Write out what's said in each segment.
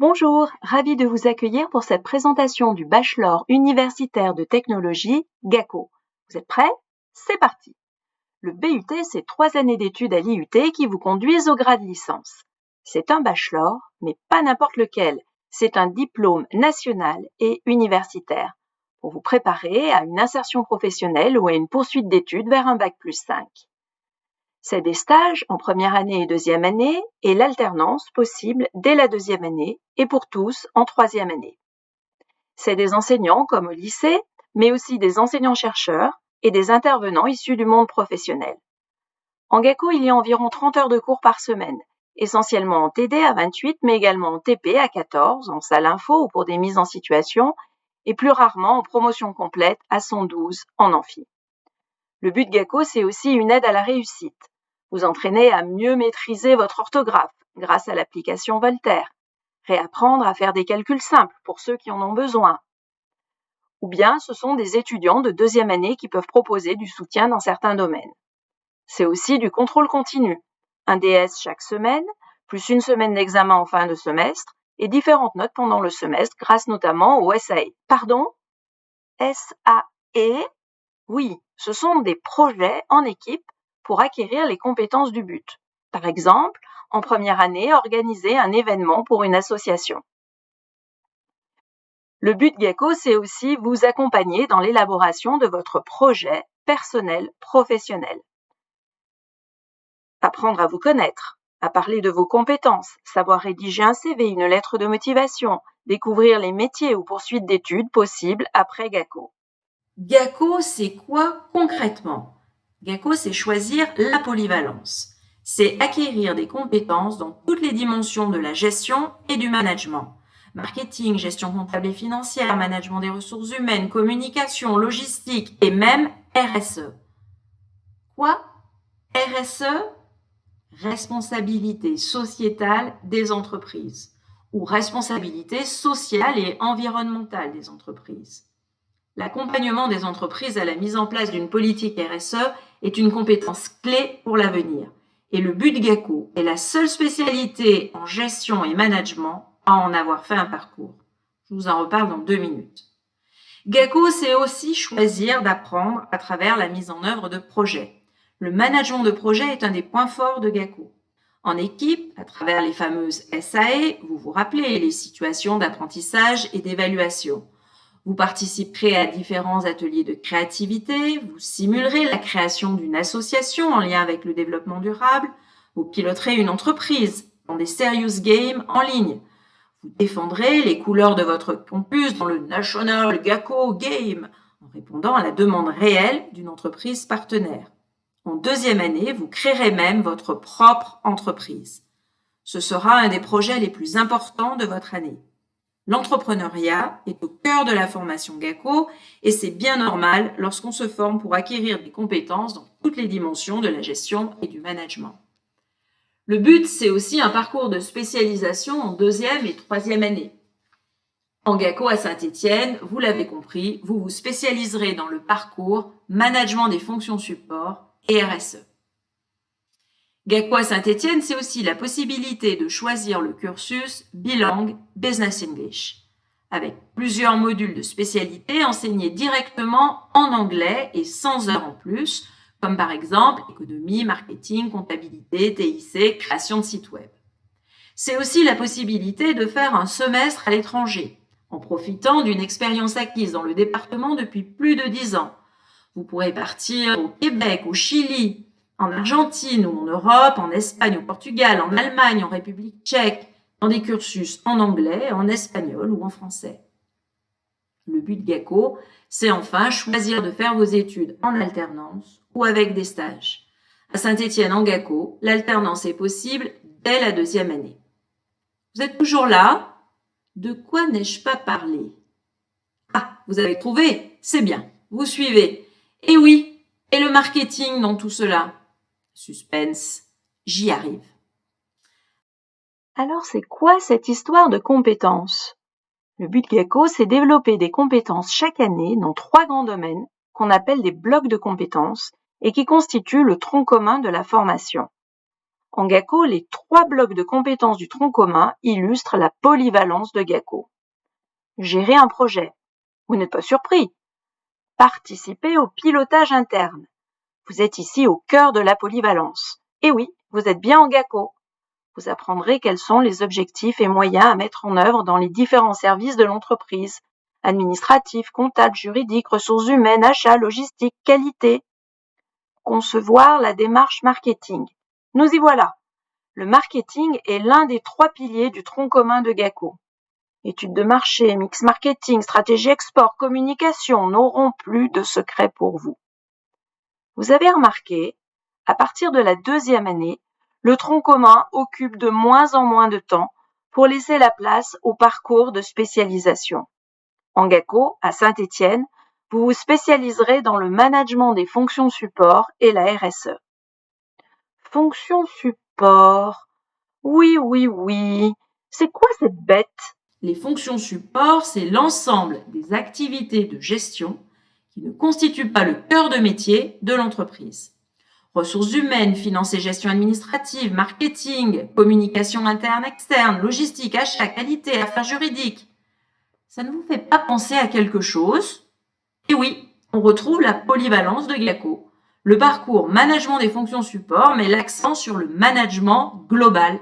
Bonjour, ravi de vous accueillir pour cette présentation du Bachelor universitaire de technologie GACO. Vous êtes prêts? C'est parti! Le BUT, c'est 3 années d'études à l'IUT qui vous conduisent au grade licence. C'est un bachelor, mais pas n'importe lequel. C'est un diplôme national et universitaire pour vous préparer à une insertion professionnelle ou à une poursuite d'études vers un bac+5. C'est des stages en première année et deuxième année et l'alternance possible dès la deuxième année et pour tous en troisième année. C'est des enseignants comme au lycée, mais aussi des enseignants-chercheurs et des intervenants issus du monde professionnel. En GACO, il y a environ 30 heures de cours par semaine, essentiellement en TD à 28, mais également en TP à 14, en salle info ou pour des mises en situation, et plus rarement en promotion complète à 112 en amphi. Le but de GACO, c'est aussi une aide à la réussite. Vous entraîner à mieux maîtriser votre orthographe grâce à l'application Voltaire, réapprendre à faire des calculs simples pour ceux qui en ont besoin. Ou bien ce sont des étudiants de deuxième année qui peuvent proposer du soutien dans certains domaines. C'est aussi du contrôle continu, un DS chaque semaine, plus une semaine d'examen en fin de semestre et différentes notes pendant le semestre grâce notamment au SAE. Pardon? SAE? Oui, ce sont des projets en équipe pour acquérir les compétences du but. Par exemple, en première année, organiser un événement pour une association. Le but GACO, c'est aussi vous accompagner dans l'élaboration de votre projet personnel, professionnel. Apprendre à vous connaître, à parler de vos compétences, savoir rédiger un CV, une lettre de motivation, découvrir les métiers ou poursuites d'études possibles après GACO. GACO, c'est quoi concrètement? GACO, c'est choisir la polyvalence. C'est acquérir des compétences dans toutes les dimensions de la gestion et du management. Marketing, gestion comptable et financière, management des ressources humaines, communication, logistique et même RSE. Quoi? RSE? Responsabilité sociétale des entreprises ou responsabilité sociale et environnementale des entreprises. L'accompagnement des entreprises à la mise en place d'une politique RSE est une compétence clé pour l'avenir. Et le but de GACO est la seule spécialité en gestion et management à en avoir fait un parcours. Je vous en reparle dans 2 minutes. GACO, c'est aussi choisir d'apprendre à travers la mise en œuvre de projets. Le management de projet est un des points forts de GACO. En équipe, à travers les fameuses SAE, vous vous rappelez les situations d'apprentissage et d'évaluation. Vous participerez à différents ateliers de créativité, vous simulerez la création d'une association en lien avec le développement durable, vous piloterez une entreprise dans des serious games en ligne. Vous défendrez les couleurs de votre campus dans le National GACO Game en répondant à la demande réelle d'une entreprise partenaire. En deuxième année, vous créerez même votre propre entreprise. Ce sera un des projets les plus importants de votre année. L'entrepreneuriat est au cœur de la formation GACO et c'est bien normal lorsqu'on se forme pour acquérir des compétences dans toutes les dimensions de la gestion et du management. Le but, c'est aussi un parcours de spécialisation en deuxième et troisième année. En GACO à Saint-Étienne, vous l'avez compris, vous vous spécialiserez dans le parcours management des fonctions support et RSE. GACO à Saint-Étienne, c'est aussi la possibilité de choisir le cursus bilingue Business English, avec plusieurs modules de spécialité enseignés directement en anglais et sans heures en plus, comme par exemple économie, marketing, comptabilité, TIC, création de sites web. C'est aussi la possibilité de faire un semestre à l'étranger, en profitant d'une expérience acquise dans le département depuis plus de 10 ans. Vous pourrez partir au Québec, au Chili, en Argentine ou en Europe, en Espagne, au Portugal, en Allemagne, en République tchèque, dans des cursus en anglais, en espagnol ou en français. Le but de GACO, c'est enfin choisir de faire vos études en alternance ou avec des stages. À Saint-Étienne en GACO, l'alternance est possible dès la deuxième année. Vous êtes toujours là? De quoi n'ai-je pas parlé? Ah, vous avez trouvé? C'est bien, vous suivez. Et oui, et le marketing dans tout cela? Suspense, j'y arrive. Alors c'est quoi cette histoire de compétences? Le but GACO, c'est développer des compétences chaque année dans 3 grands domaines qu'on appelle des blocs de compétences et qui constituent le tronc commun de la formation. En GACO, les 3 blocs de compétences du tronc commun illustrent la polyvalence de GACO. Gérer un projet. Vous n'êtes pas surpris. Participer au pilotage interne. Vous êtes ici au cœur de la polyvalence. Et oui, vous êtes bien en GACO. Vous apprendrez quels sont les objectifs et moyens à mettre en œuvre dans les différents services de l'entreprise. Administratifs, comptables, juridiques, ressources humaines, achats, logistique, qualité. Concevoir la démarche marketing. Nous y voilà. Le marketing est l'un des 3 piliers du tronc commun de GACO. Études de marché, mix marketing, stratégie export, communication n'auront plus de secret pour vous. Vous avez remarqué, à partir de la 2e année, le tronc commun occupe de moins en moins de temps pour laisser la place au parcours de spécialisation. En GACO, à Saint-Étienne, vous vous spécialiserez dans le management des fonctions support et la RSE. Fonctions support. Oui. C'est quoi cette bête? Les fonctions support, c'est l'ensemble des activités de gestion qui ne constituent pas le cœur de métier de l'entreprise. Ressources humaines, finances et gestion administrative, marketing, communication interne-externe, logistique, achat, qualité, affaires juridiques. Ça ne vous fait pas penser à quelque chose? Et oui, on retrouve la polyvalence de GACO. Le parcours management des fonctions support met l'accent sur le management global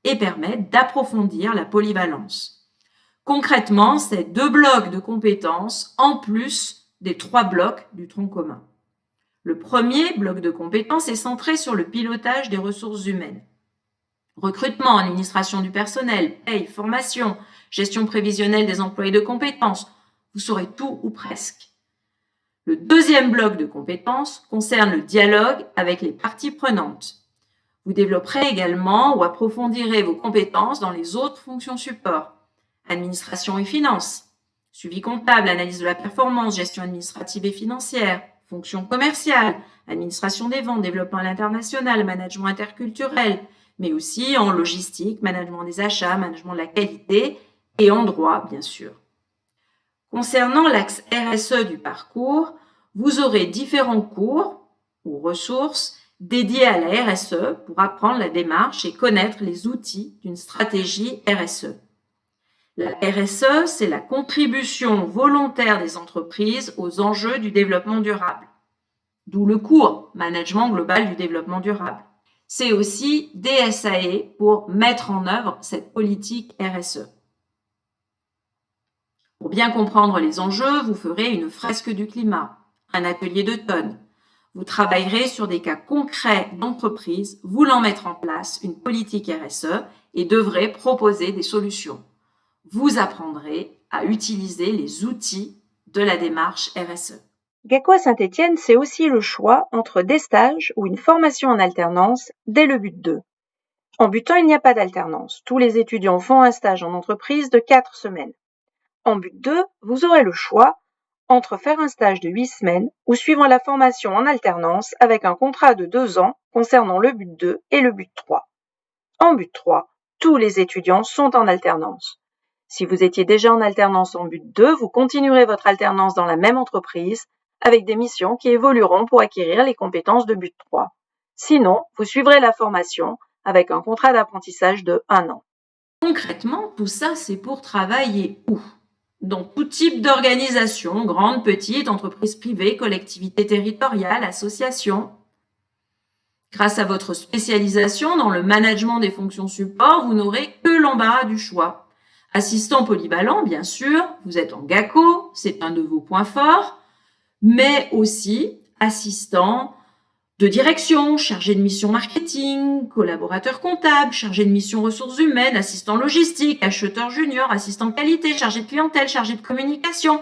et permet d'approfondir la polyvalence. Concrètement, c'est 2 blocs de compétences en plus des 3 blocs du tronc commun. Le premier bloc de compétences est centré sur le pilotage des ressources humaines. Recrutement, administration du personnel, paye, formation, gestion prévisionnelle des employés de compétences. Vous saurez tout ou presque. Le deuxième bloc de compétences concerne le dialogue avec les parties prenantes. Vous développerez également ou approfondirez vos compétences dans les autres fonctions support. Administration et finances, suivi comptable, analyse de la performance, gestion administrative et financière, fonction commerciale, administration des ventes, développement à l'international, management interculturel, mais aussi en logistique, management des achats, management de la qualité et en droit, bien sûr. Concernant l'axe RSE du parcours, vous aurez différents cours ou ressources dédiés à la RSE pour apprendre la démarche et connaître les outils d'une stratégie RSE. La RSE, c'est la contribution volontaire des entreprises aux enjeux du développement durable. D'où le cours Management global du développement durable. C'est aussi DSAE pour mettre en œuvre cette politique RSE. Pour bien comprendre les enjeux, vous ferez une fresque du climat, un atelier d'automne. Vous travaillerez sur des cas concrets d'entreprises voulant mettre en place une politique RSE et devrez proposer des solutions. Vous apprendrez à utiliser les outils de la démarche RSE. GACO à Saint-Étienne, c'est aussi le choix entre des stages ou une formation en alternance dès le but 2. En but 1, il n'y a pas d'alternance. Tous les étudiants font un stage en entreprise de 4 semaines. En but 2, vous aurez le choix entre faire un stage de 8 semaines ou suivre la formation en alternance avec un contrat de 2 ans concernant le but 2 et le but 3. En but 3, tous les étudiants sont en alternance. Si vous étiez déjà en alternance en but 2, vous continuerez votre alternance dans la même entreprise avec des missions qui évolueront pour acquérir les compétences de but 3. Sinon, vous suivrez la formation avec un contrat d'apprentissage de 1 an. Concrètement, tout ça, c'est pour travailler où? Dans tout type d'organisation, grande, petite, entreprise privée, collectivité territoriale, association. Grâce à votre spécialisation dans le management des fonctions support, vous n'aurez que l'embarras du choix. Assistant polyvalent, bien sûr, vous êtes en GACO, c'est un de vos points forts, mais aussi assistant de direction, chargé de mission marketing, collaborateur comptable, chargé de mission ressources humaines, assistant logistique, acheteur junior, assistant qualité, chargé de clientèle, chargé de communication.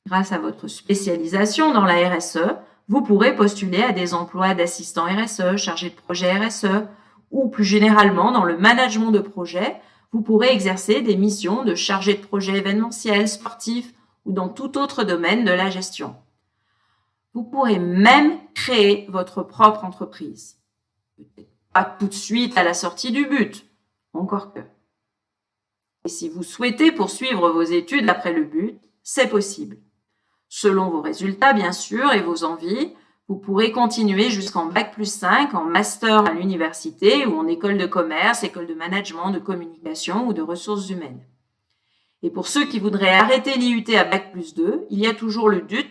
Grâce à votre spécialisation dans la RSE, vous pourrez postuler à des emplois d'assistant RSE, chargé de projet RSE, ou plus généralement dans le management de projet, vous pourrez exercer des missions de chargé de projet événementiel, sportif ou dans tout autre domaine de la gestion. Vous pourrez même créer votre propre entreprise. Peut-être pas tout de suite à la sortie du but, encore que. Et si vous souhaitez poursuivre vos études après le but, c'est possible. Selon vos résultats, bien sûr, et vos envies, Vous pourrez continuer jusqu'en Bac+5 en master à l'université ou en école de commerce, école de management, de communication ou de ressources humaines. Et pour ceux qui voudraient arrêter l'IUT à Bac+2, il y a toujours le DUT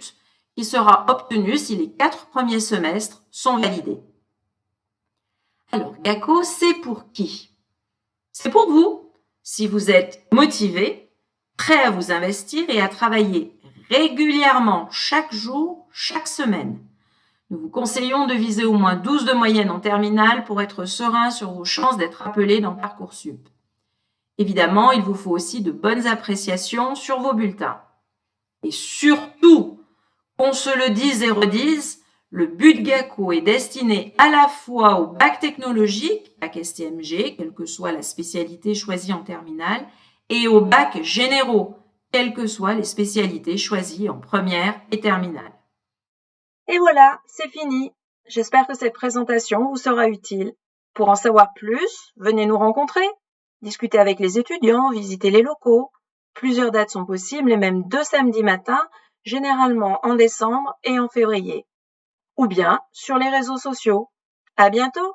qui sera obtenu si les 4 premiers semestres sont validés. Alors, GACO, c'est pour qui? C'est pour vous, si vous êtes motivé, prêt à vous investir et à travailler régulièrement chaque jour, chaque semaine. Nous vous conseillons de viser au moins 12 de moyenne en terminale pour être serein sur vos chances d'être appelé dans Parcoursup. Évidemment, il vous faut aussi de bonnes appréciations sur vos bulletins. Et surtout, qu'on se le dise et redise, le but GACO est destiné à la fois au bac technologique, bac STMG, quelle que soit la spécialité choisie en terminale, et au bac généraux, quelles que soient les spécialités choisies en première et terminale. Et voilà, c'est fini. J'espère que cette présentation vous sera utile. Pour en savoir plus, venez nous rencontrer. Discuter avec les étudiants, visiter les locaux. Plusieurs dates sont possibles et même 2 samedis matins, généralement en décembre et en février. Ou bien sur les réseaux sociaux. À bientôt!